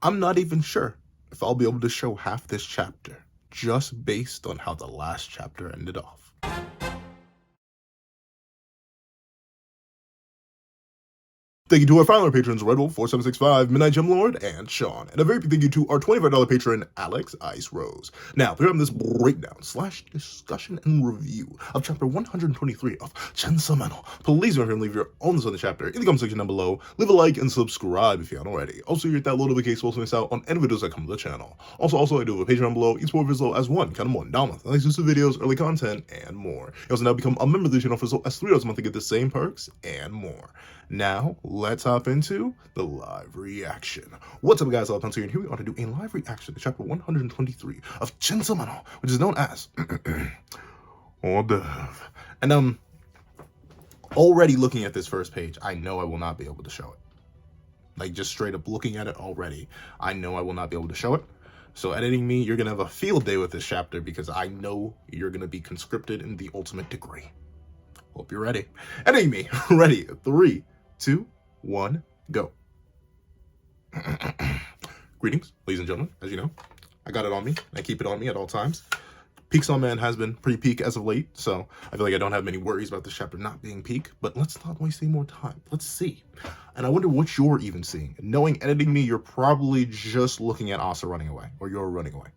I'm not even sure if I'll be able to show half this chapter, just based on how the last chapter ended off. Thank you to our final patrons, Redwolf4765, Midnight Gemlord, and Sean. And a very big thank you to our $25 patron, Alex Ice Rose. Now, here on this breakdown / discussion and review of chapter 123 of Chainsaw Man. Please remember to leave your own thoughts on the chapter in the comment section down below. Leave a like and subscribe if you haven't already. Also, hit that notification so you won't miss out on any videos that come to the channel. Also, I do have a Patreon below. Each support as low as $1, count them $1 month. Exclusive videos, early content, and more. You also now become a member of the channel for as low as $3 a month to get the same perks and more. Now, let's hop into the live reaction. What's up, guys? I'll here, and here we are to do a live reaction to chapter 123 of Chainsaw Man, which is known as Hors d'oeuvre. And already looking at this first page, I know I will not be able to show it. Like, just straight up looking at it already, I know I will not be able to show it. So editing me, you're gonna have a field day with this chapter because I know you're gonna be conscripted in the ultimate degree. Hope you're ready. Editing me, ready. 3, 2, 1, go. Greetings, ladies and gentlemen. As you know, I got it on me. I keep it on me at all times. Peak Man has been pretty peak as of late, so I feel like I don't have many worries about this chapter not being peak, but let's not waste any more time. Let's see. And I wonder what you're even seeing. Knowing editing me, you're probably just looking at Asa running away, or you're running away.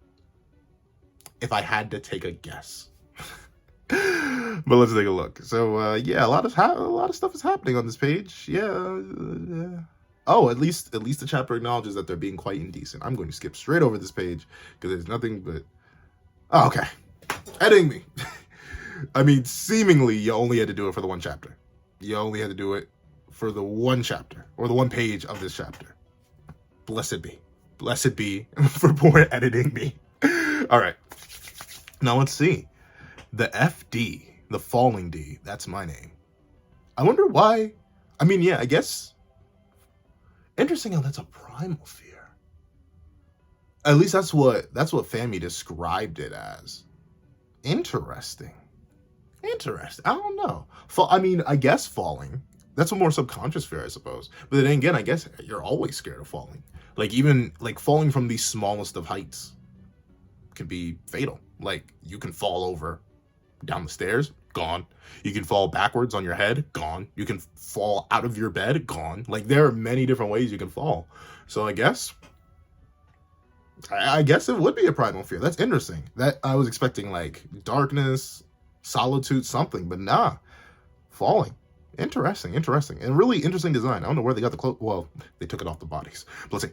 If I had to take a guess. But let's take a look. So yeah, a lot of stuff is happening on this page. Yeah. Oh, at least the chapter acknowledges that they're being quite indecent. I'm going to skip straight over this page because there's nothing but. Oh, okay, editing me. I mean, seemingly you only had to do it for the one chapter. You only had to do it for the one chapter or the one page of this chapter. Blessed be for poor editing me. All right, now let's see. The FD, the falling D, that's my name. I wonder why. I mean, yeah, I guess. Interesting how that's a primal fear. At least that's what Fami described it as. Interesting. I don't know. I mean, I guess falling. That's a more subconscious fear, I suppose. But then again, I guess you're always scared of falling. Like, even like falling from the smallest of heights can be fatal. Like, you can fall over down the stairs, gone. You can fall backwards on your head, gone. You can fall out of your bed, gone. Like, there are many different ways you can fall. So I guess it would be a primal fear. That's interesting. That I was expecting like darkness, solitude, something, but nah, falling. Interesting, and really interesting design. I don't know where they got the clothes. Well, they took it off the bodies. But let's see.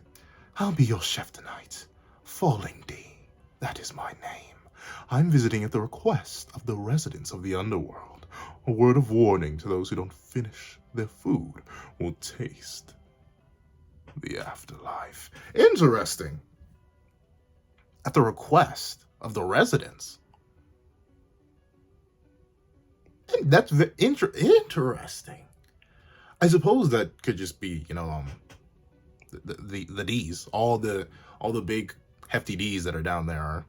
I'll be your chef tonight. Falling D. That is my name. I'm visiting at the request of the residents of the Underworld. A word of warning to those who don't finish their food will taste the afterlife. Interesting. At the request of the residents. And that's interesting. I suppose that could just be, you know, the D's, all the big hefty D's that are down there are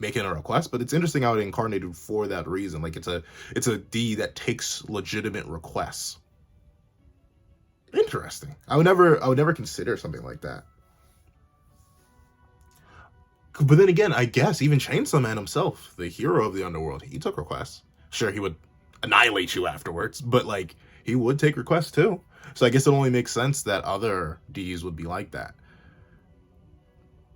making a request, but it's interesting how it incarnated for that reason. Like, it's a D that takes legitimate requests. Interesting. I would never consider something like that. But then again, I guess even Chainsaw Man himself, the hero of the Underworld, he took requests. Sure, he would annihilate you afterwards, but like, he would take requests too. So I guess it only makes sense that other Ds would be like that.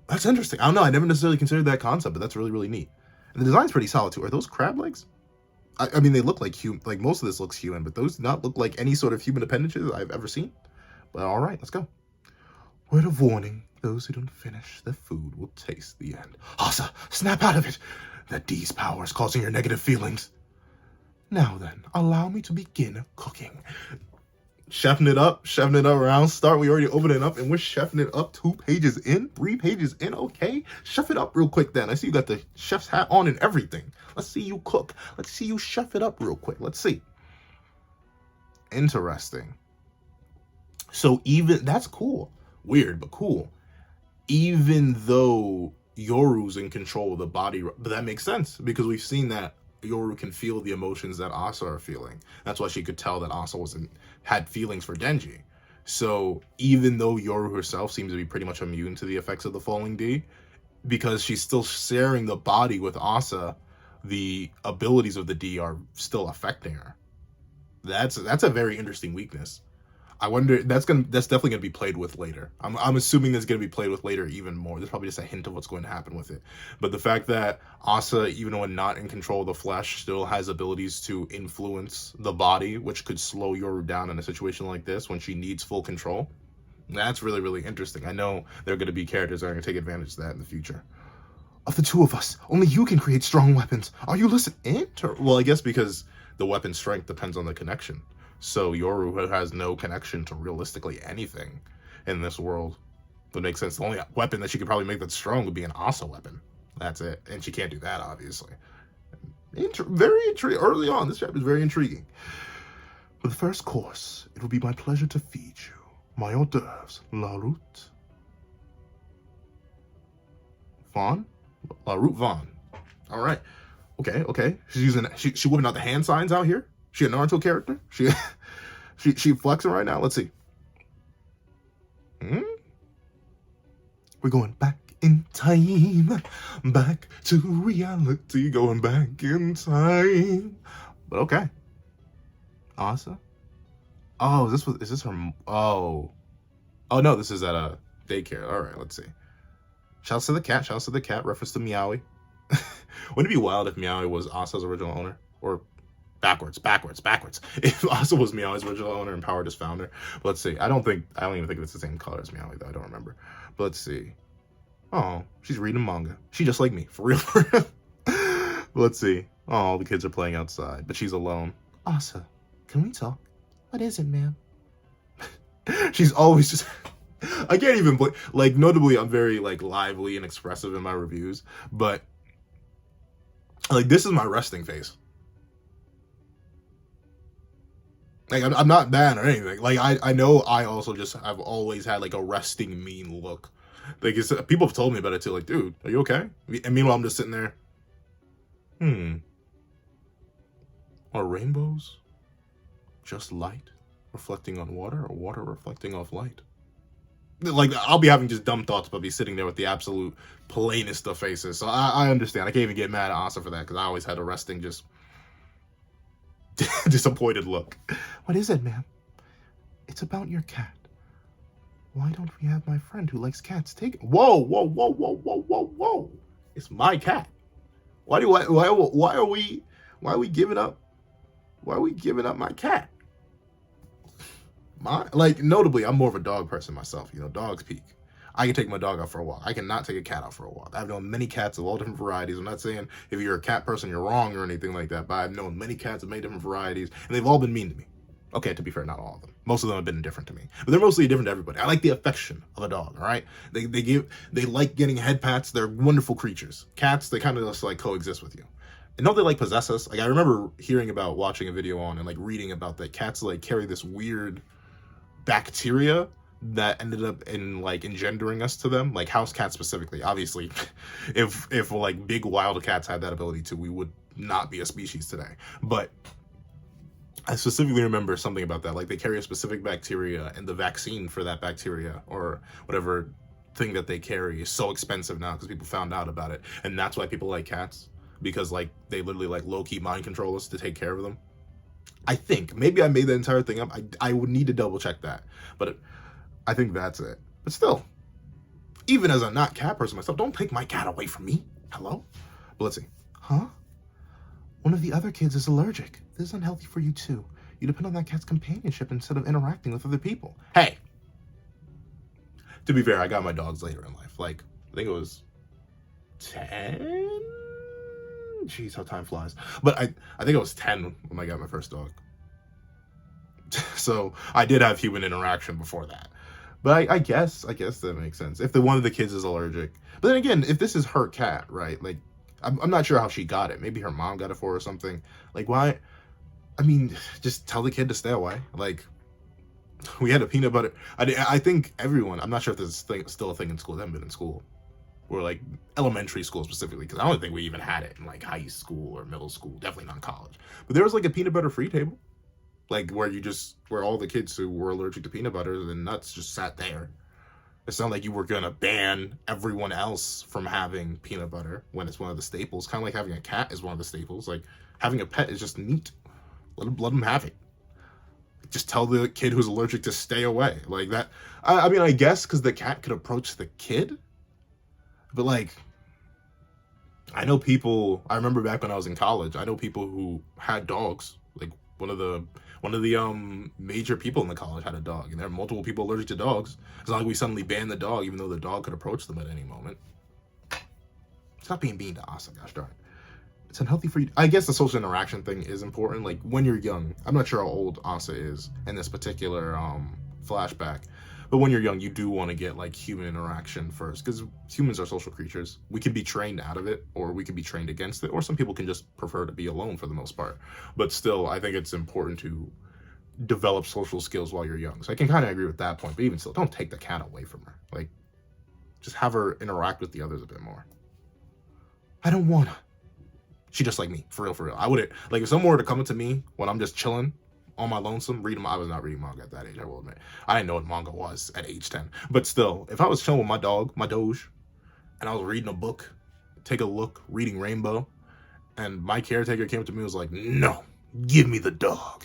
That's interesting. I don't know. I never necessarily considered that concept, but that's really, really neat. And the design's pretty solid too. Are those crab legs? I mean, they look like human. Like, most of this looks human, but those do not look like any sort of human appendages I've ever seen. But all right, let's go. Word of warning: those who don't finish their food will taste the end. Asa, snap out of it. That D's power is causing your negative feelings. Now then, allow me to begin cooking. Chefing it up around start. We already opened it up and we're chefing it up 2 pages in, 3 pages in. Okay, chef it up real quick then. I see you got the chef's hat on and everything. Let's see you cook. Let's see you chef it up real quick. Let's see. Interesting. So even, that's cool. Weird, but cool. Even though Yoru's in control of the body, but that makes sense because we've seen that Yoru can feel the emotions that Asa are feeling. That's why she could tell that Asa had feelings for Denji. So even though Yoru herself seems to be pretty much immune to the effects of the falling D, because she's still sharing the body with Asa, the abilities of the D are still affecting her. That's a very interesting weakness. I wonder, that's definitely gonna be played with later. I'm assuming that's gonna be played with later even more. There's probably just a hint of what's going to happen with it. But the fact that Asa, even when not in control of the flesh, still has abilities to influence the body, which could slow Yoru down in a situation like this when she needs full control. That's really, really interesting. I know there are going to be characters that are going to take advantage of that in the future. Of the two of us, only you can create strong weapons. Are you listening? Well, I guess because the weapon strength depends on the connection. So Yoru has no connection to realistically anything in this world. Would make sense. The only weapon that she could probably make that's strong would be an Asa weapon. That's it. And she can't do that, obviously. Very intriguing. Early on, this chapter is very intriguing. For the first course, it will be my pleasure to feed you my hors d'oeuvres, La Route. Vaughn? La Route Vaughn. All right. Okay. She's using, she whipping out the hand signs out here. She a Naruto character? She flexing right now? Let's see. We're going back in time. Back to reality. Going back in time. But okay. Asa? Oh, is this her? Oh no, this is at a daycare. All right, let's see. Shouts to the cat. Reference to Meowie. Wouldn't it be wild if Meowie was Asa's original owner, or backwards? If Asa was Meowie's original owner and Power just found her. But let's see. I don't even think it's the same color as Meowie though. I don't remember. But let's see. Oh, she's reading manga. She just like me, for real. But let's see. Oh, the kids are playing outside, but she's alone. Asa, can we talk? What is it, ma'am? She's always just... I can't even... Like, notably, I'm very, like, lively and expressive in my reviews. But, like, this is my resting face. Like, I'm not bad or anything. Like, I know I also just have always had, like, a resting mean look. Like, people have told me about it, too. Like, dude, are you okay? And meanwhile, I'm just sitting there. Are rainbows just light reflecting on water, or water reflecting off light? Like, I'll be having just dumb thoughts, but be sitting there with the absolute plainest of faces. So I understand. I can't even get mad at Asa for that, because I always had a resting, just disappointed look. What is it, ma'am? It's about your cat. Why don't we have my friend who likes cats take it? Whoa. It's my cat. Why are we giving up my cat? Like, notably, I'm more of a dog person myself. You know, dogs peak. I can take my dog out for a walk. I cannot take a cat out for a walk. I've known many cats of all different varieties. I'm not saying if you're a cat person, you're wrong or anything like that, but I've known many cats of many different varieties, and they've all been mean to me. Okay, to be fair, not all of them. Most of them have been indifferent to me, but they're mostly indifferent to everybody. I like the affection of a dog, all right? They like getting head pats. They're wonderful creatures. Cats, they kind of just, like, coexist with you. And don't they, like, possess us? Like, I remember hearing about, watching a video on and, like, reading about that cats, like, carry this weird bacteria that ended up in, like, engendering us to them, like house cats specifically. Obviously, if like big wild cats had that ability too, we would not be a species today. But I specifically remember something about that, like they carry a specific bacteria, and the vaccine for that bacteria or whatever thing that they carry is so expensive now because people found out about it, and that's why people like cats, because like they literally like low-key mind control us to take care of them. I think maybe I made the entire thing up. I would need to double check that, but I think that's it. But still, even as a not cat person myself, don't take my cat away from me. Hello? But let's see. Huh? One of the other kids is allergic. This is unhealthy for you too. You depend on that cat's companionship instead of interacting with other people. Hey! To be fair, I got my dogs later in life. Like, I think it was 10? Jeez, how time flies. But I think it was 10 when I got my first dog. So I did have human interaction before that. But I guess that makes sense. If one of the kids is allergic. But then again, if this is her cat, right? Like, I'm not sure how she got it. Maybe her mom got it for her or something. Like, why? I mean, just tell the kid to stay away. Like, we had a peanut butter. I think everyone, I'm not sure if this is still a thing in school. They haven't been in school. Or, like, elementary school specifically. Because I don't think we even had it in, like, high school or middle school. Definitely not college. But there was, like, a peanut butter free table. Like where all the kids who were allergic to peanut butter and nuts just sat there. It's not like you were gonna ban everyone else from having peanut butter when it's one of the staples. Kind of like having a cat is one of the staples. Like having a pet is just neat. Let them have it. Just tell the kid who's allergic to stay away. Like that. I mean, I guess because the cat could approach the kid, but like, I know people. I remember back when I was in college. I know people who had dogs. Like one of the major people in the college had a dog, and there are multiple people allergic to dogs. It's not like we suddenly banned the dog, even though the dog could approach them at any moment. Stop being mean to Asa, gosh darn it. It's unhealthy for you. I guess the social interaction thing is important. Like when you're young, I'm not sure how old Asa is in this particular flashback, but when you're young, you do want to get like human interaction first, because humans are social creatures. We can be trained out of it, or we can be trained against it, or some people can just prefer to be alone for the most part. But still, I think it's important to develop social skills while you're young. So I can kind of agree with that point, but even still, don't take the cat away from her. Like, just have her interact with the others a bit more. I don't wanna. She just like me, for real, for real. I wouldn't, like, if someone were to come to me when I'm just chilling on my lonesome, reading, I was not reading manga at that age, I will admit. I didn't know what manga was at age 10. But still, if I was chilling with my dog, my Doge, and I was reading a book, take a look, reading Rainbow, and my caretaker came up to me and was like, no, give me the dog.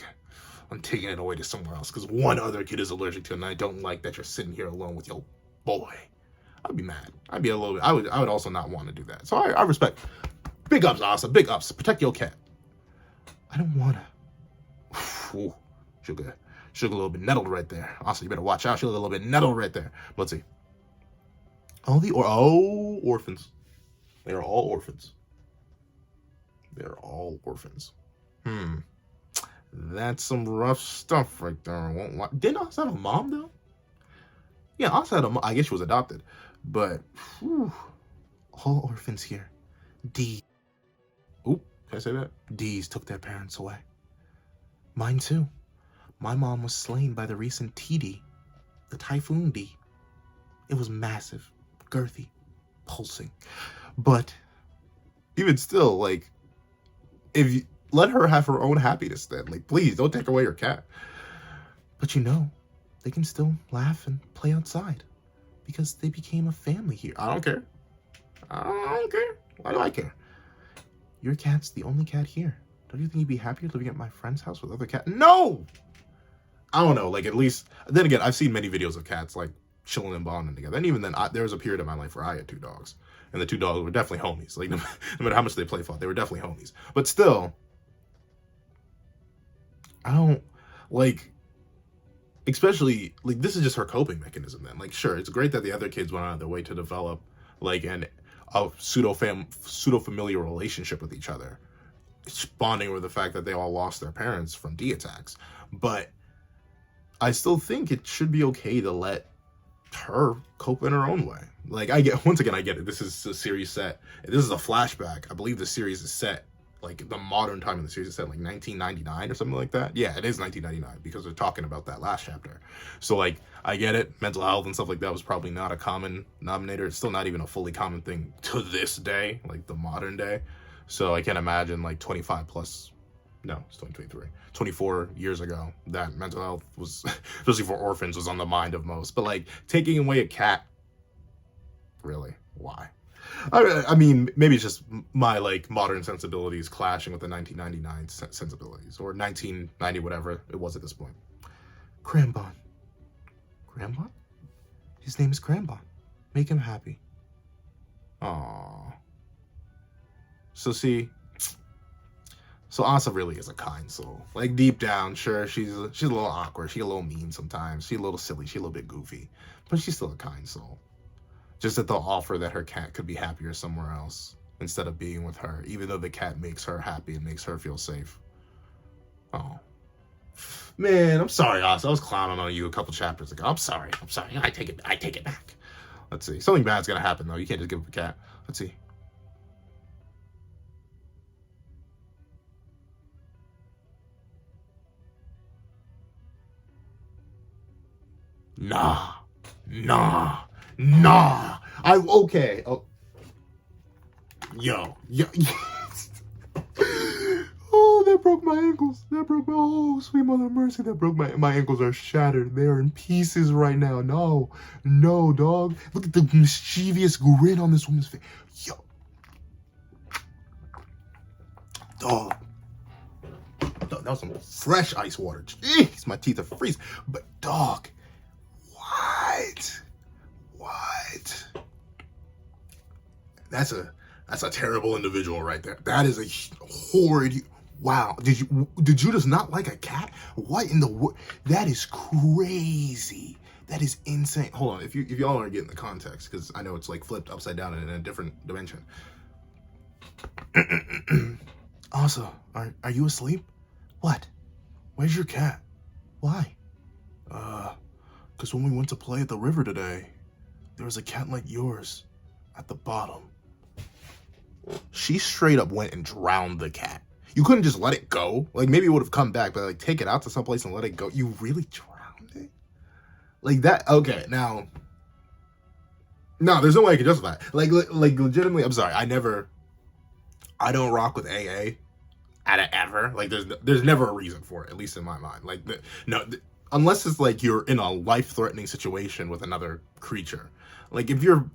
I'm taking it away to somewhere else because one other kid is allergic to it, and I don't like that you're sitting here alone with your boy. I'd be mad. I'd be a little bit, I would also not want to do that. So I respect. Big ups, Asa. Big ups. Protect your cat. I don't wanna. Ooh, sugar a little bit nettled right there. Asa, you better watch out. She look a little bit nettled right there. Let's see. Orphans. They are all orphans. They're all orphans. That's some rough stuff right there. I won't lie. Didn't Asa have a mom though? Yeah, Asa had a mom. I guess she was adopted, but all orphans here. D. Oop, can I say that? D's took their parents away. Mine too. My mom was slain by the recent TD, the Typhoon D. It was massive, girthy, pulsing. But even still, like, if you let her have her own happiness then. Like, please don't take away your cat. But you know, they can still laugh and play outside because they became a family here. I don't care. I don't care. Why do I care? Your cat's the only cat here. Don't you think you'd be happier living at my friend's house with other cats? No! I don't know. Like, at least, then again, I've seen many videos of cats, like, chilling and bonding together. And even then, there was a period in my life where I had 2 dogs. And the 2 dogs were definitely homies. Like, no matter how much they play fought, they were definitely homies. But still, I don't, like, especially, like, this is just her coping mechanism then. Like, sure, it's great that the other kids went out of their way to develop, like, a pseudo-familiar relationship with each other, bonding over the fact that they all lost their parents from D attacks. But I still think it should be okay to let her cope in her own way. Like, once again, I get it. This is a series set. This is a flashback. I believe the series is set, like, the modern time in the series is set, like, 1999 or something like that. Yeah, it is 1999 because they're talking about that last chapter. So, like, I get it. Mental health and stuff like that was probably not a common denominator. It's still not even a fully common thing to this day, like the modern day. So I can't imagine, like, 25 plus, no, it's 2023, 24 years ago, that mental health was, especially for orphans, was on the mind of most. But, like, taking away a cat, really? Why? I mean, maybe it's just my, like, modern sensibilities clashing with the 1999 sensibilities, or 1990, whatever it was at this point. Crambon. Crambon? His name is Crambon. Make him happy. Aww. So see, so Asa really is a kind soul. Like, deep down, sure, she's a little awkward. She's a little mean sometimes. She's a little silly. She's a little bit goofy. But she's still a kind soul. Just that they'll offer that her cat could be happier somewhere else instead of being with her, even though the cat makes her happy and makes her feel safe. Oh. Man, I'm sorry, Asa. I was clowning on you a couple chapters ago. I'm sorry. I take it back. Let's see. Something bad's gonna happen, though. You can't just give up a cat. Let's see. Nah. Okay. Oh. Yo. Oh, that broke my ankles. That broke my, oh, sweet mother of mercy. That broke my ankles are shattered. They are in pieces right now. No, no, dog. Look at the mischievous grin on this woman's face. Yo. Dog. That was some fresh ice water. Jeez, my teeth are freezing. But dog, what? That's a terrible individual right there. That is a horrid. Wow. Did you just not like a cat? What in the world? That is crazy. That is insane. Hold on. If y'all aren't getting the context, because I know it's like flipped upside down in a different dimension. Asa, are you asleep? What? Where's your cat? Why? Because when we went to play at the river today, there was a cat like yours at the bottom. She straight up went and drowned the cat. You couldn't just let it go. Like, maybe it would have come back, but like take it out to someplace and let it go. You really drowned it? Like that? Okay, now. No, there's no way I could justify it. Like legitimately, I'm sorry. I don't rock with AA ever. Like, there's never a reason for it, at least in my mind. Like, unless it's like you're in a life-threatening situation with another creature. Like, if you're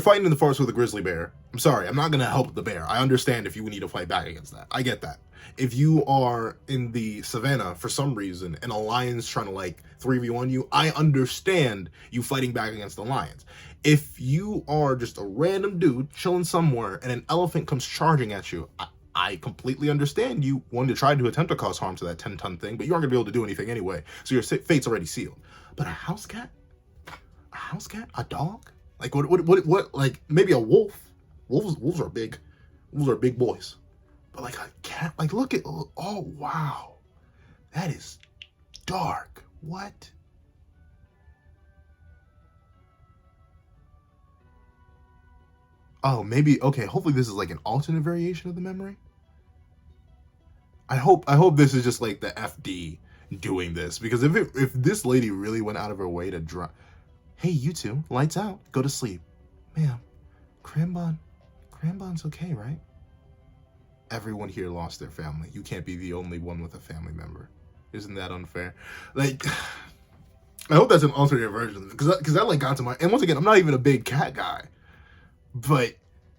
fighting in the forest with a grizzly bear, I'm sorry, I'm not gonna help the bear. I understand if you need to fight back against that. I get that. If you are in the savannah for some reason and a lion's trying to like 3v1 you, I understand you fighting back against the lions. If you are just a random dude chilling somewhere and an elephant comes charging at you, I completely understand you wanted to try to attempt to cause harm to that 10-ton thing, but you aren't gonna be able to do anything anyway, so your fate's already sealed. But a house cat? A house cat? A dog? Like what like maybe a wolf. Wolves are big. Wolves are big boys. But like a cat, like look at, oh wow. That is dark. What? Oh, maybe, okay, hopefully this is like an alternate variation of the memory. I hope this is just like the FD doing this, because if this lady really went out of her way to draw, hey, you two, lights out, go to sleep. Ma'am, Crambon's okay, right? Everyone here lost their family. You can't be the only one with a family member. Isn't that unfair? Like, I hope that's an alternate version, because that like got to my, and once again, I'm not even a big cat guy, but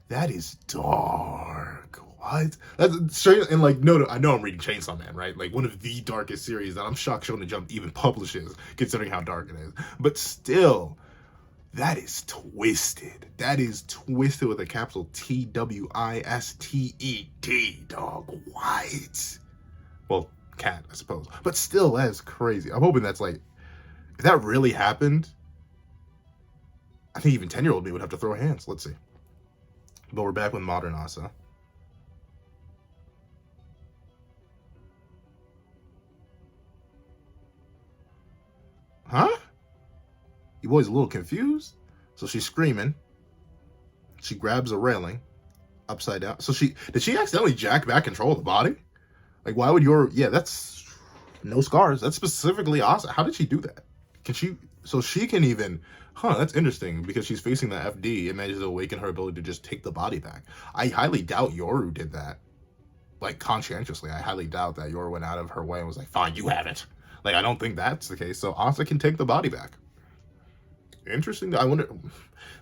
that is dark. What? That's straight, and like, no, I know I'm reading Chainsaw Man, right? Like one of the darkest series that I'm shocked Shonen Jump even publishes, considering how dark it is. But still, that is twisted. That is twisted with a capital TWISTED, dog. What? Well, cat, I suppose. But still, that is crazy. I'm hoping that's like, if that really happened, I think even 10-year-old me would have to throw hands. Let's see. But we're back with modern Asa. Huh? You boys a little confused? So she's screaming. She grabs a railing upside down. So did she accidentally jack back control of the body? Like, why would yeah, that's no scars. That's specifically Asa. How did she do that? So she can even, that's interesting, because she's facing the FD. It manages to awaken her ability to just take the body back. I highly doubt Yoru did that. Like, conscientiously, I highly doubt that Yoru went out of her way and was like, fine, you have it. Like, I don't think that's the case. So Asa can take the body back. Interesting. I wonder,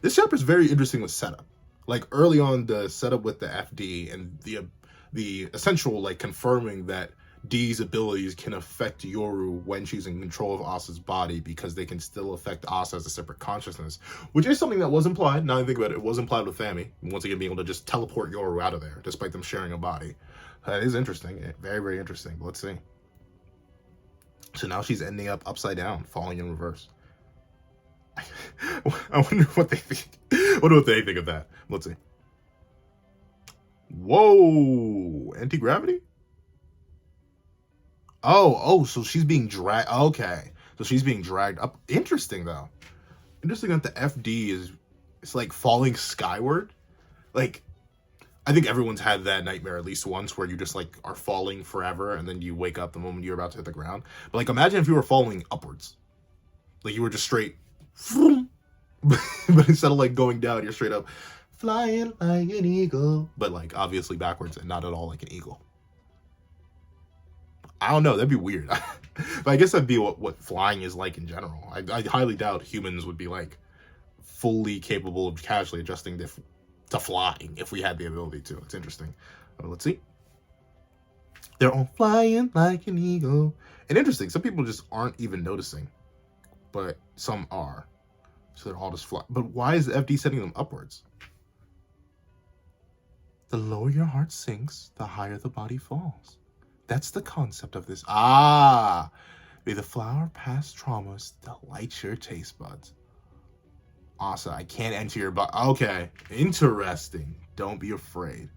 this chapter is very interesting with setup. Like, early on, the setup with the FD and the essential, like, confirming that D's abilities can affect Yoru when she's in control of Asa's body, because they can still affect Asa as a separate consciousness, which is something that was implied. Now I think about it, it was implied with Fami, once again being able to just teleport Yoru out of there, despite them sharing a body. That is interesting. Very, very interesting. But let's see. So now she's ending up upside down, falling in reverse. I wonder what they think. I wonder what they think of that. Let's see. Whoa! Anti-gravity? Oh, so she's being dragged. Okay. So she's being dragged up. Interesting, though. Interesting that the FD it's like falling skyward. Like, I think everyone's had that nightmare at least once, where you just like are falling forever and then you wake up the moment you're about to hit the ground. But like, imagine if you were falling upwards. Like, you were just straight. But instead of like going down, you're straight up flying like an eagle. But like, obviously backwards and not at all like an eagle. I don't know. That'd be weird. But I guess that'd be what flying is like in general. I highly doubt humans would be like fully capable of casually adjusting to flying if we had the ability to. It's interesting. Let's see. They're all flying like an eagle. And interesting, some people just aren't even noticing, but some are. So they're all just flying. But why is the FD setting them upwards? The lower your heart sinks, the higher the body falls. That's the concept of this. Ah, may the flower past traumas delight your taste buds. Awesome. I can't enter your body. Okay, interesting. Don't be afraid.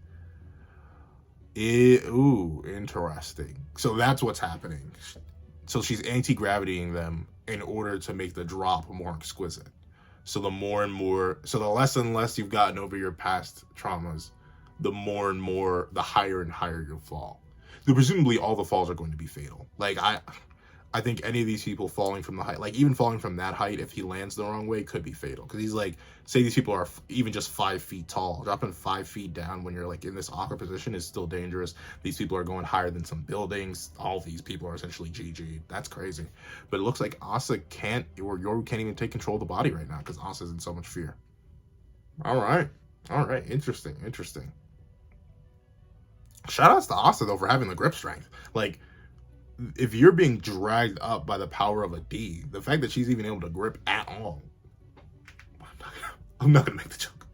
Ooh, interesting. So that's what's happening. So she's anti-gravitying them in order to make the drop more exquisite. So the more and more, so the less and less you've gotten over your past traumas, the more and more, the higher and higher you'll fall. So presumably all the falls are going to be fatal. Like I think any of these people falling from the height, like even falling from that height, if he lands the wrong way, could be fatal. Because he's like, say these people are even just 5 feet tall. Dropping 5 feet down when you're like in this awkward position is still dangerous. These people are going higher than some buildings. All these people are essentially GG. That's crazy. But it looks like Asa can't, or Yoru can't even take control of the body right now because Asa's in so much fear. All right. Interesting. Shout outs to Asa though for having the grip strength. Like, if you're being dragged up by the power of a D, the fact that she's even able to grip at all, I'm not gonna make the joke.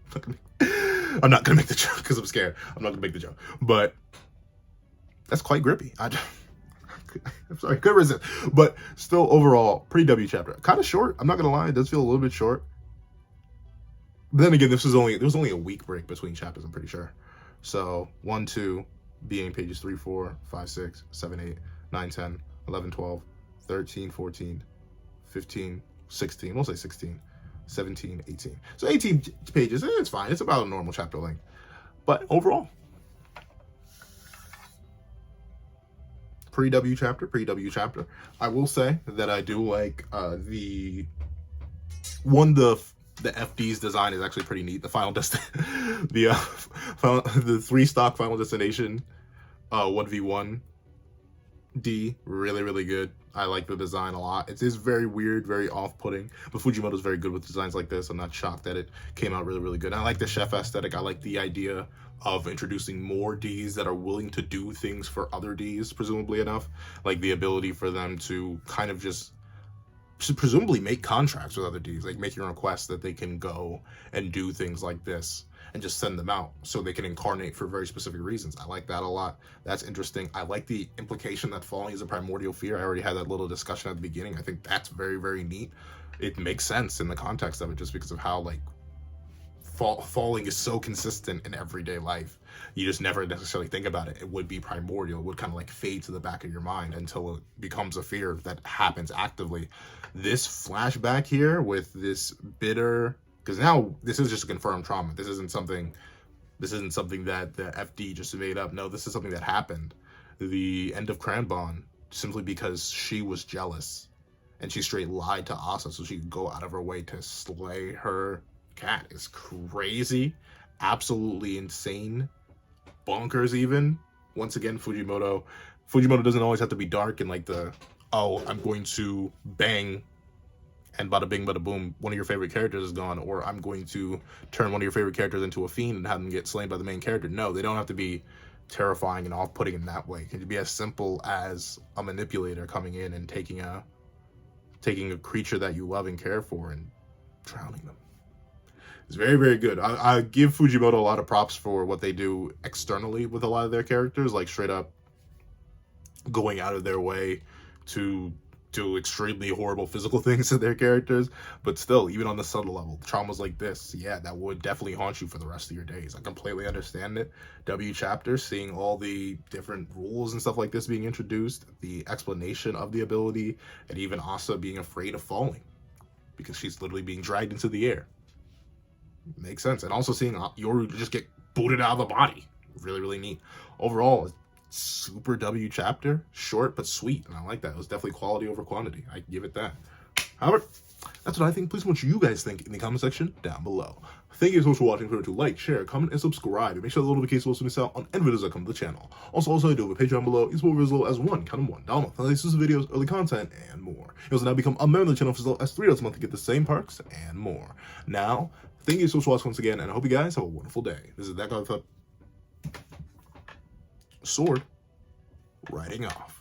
I'm not gonna make the joke because I'm scared. I'm not gonna make the joke, but that's quite grippy. I'm sorry, couldn't resist. But still, overall, pretty W chapter. Kind of short. I'm not gonna lie, it does feel a little bit short. But then again, there was only a week break between chapters. I'm pretty sure. So 1, 2 being pages 3, 4, 5, 6, 7, 8. 9, 10, 11, 12, 13, 14, 15, 16, we'll say 16, 17, 18. So 18 pages, it's fine. It's about a normal chapter length. But overall, pre-W chapter. I will say that I do like the FD's design is actually pretty neat. The final the 3 stock Final Destination 1v1 D, really good. I like the design a lot. It is very weird, very off-putting, but Fujimoto's very good with designs like this. I'm not shocked that it came out really good. I like the chef aesthetic. I like the idea of introducing more Ds that are willing to do things for other Ds, presumably enough. Like the ability for them to kind of just presumably make contracts with other Ds, like making requests that they can go and do things like this and just send them out so they can incarnate for very specific reasons. I like that a lot. That's interesting. I like the implication that falling is a primordial fear. I already had that little discussion at the beginning. I think that's very neat. It makes sense in the context of it just because of how like falling is so consistent in everyday life. You just never necessarily think about it. It would be primordial. It would kind of like fade to the back of your mind until it becomes a fear that happens actively. This flashback here with this bitter, because now this is just a confirmed trauma. This isn't something that the FD just made up. No, this is something that happened. The end of Cranbon, simply because she was jealous and she straight lied to Asa so she could go out of her way to slay her cat, is crazy. Absolutely insane. Bonkers even. Once again, Fujimoto doesn't always have to be dark and like I'm going to bang and bada bing, bada boom, one of your favorite characters is gone, or I'm going to turn one of your favorite characters into a fiend and have them get slain by the main character. No, they don't have to be terrifying and off-putting in that way. It can be as simple as a manipulator coming in and taking a creature that you love and care for and drowning them. It's very good. I give Fujimoto a lot of props for what they do externally with a lot of their characters, like straight up going out of their way to do extremely horrible physical things to their characters, but still, even on the subtle level, traumas like this, yeah, that would definitely haunt you for the rest of your days. I completely understand it. W chapter, seeing all the different rules and stuff like this being introduced, the explanation of the ability, and even Asa being afraid of falling because she's literally being dragged into the air. Makes sense. And also seeing Yoru just get booted out of the body. Really neat. Overall, super W chapter, short but sweet, and I like that. It was definitely quality over quantity. I give it that. However, That's what I think. Please, what you guys think in the comment section down below. Thank you so much for watching. Remember to like, share, comment, and subscribe. And make sure the notifications also miss out on any videos that come to the channel. Also, I do have a Patreon below. It's as low as $1 a month. Exclusive videos, early content, and more. You also now become a member of the channel for as low as $3 a month to get the same perks and more. Now, thank you so much for watching once again, and I hope you guys have a wonderful day. This is that guy with a sword riding off.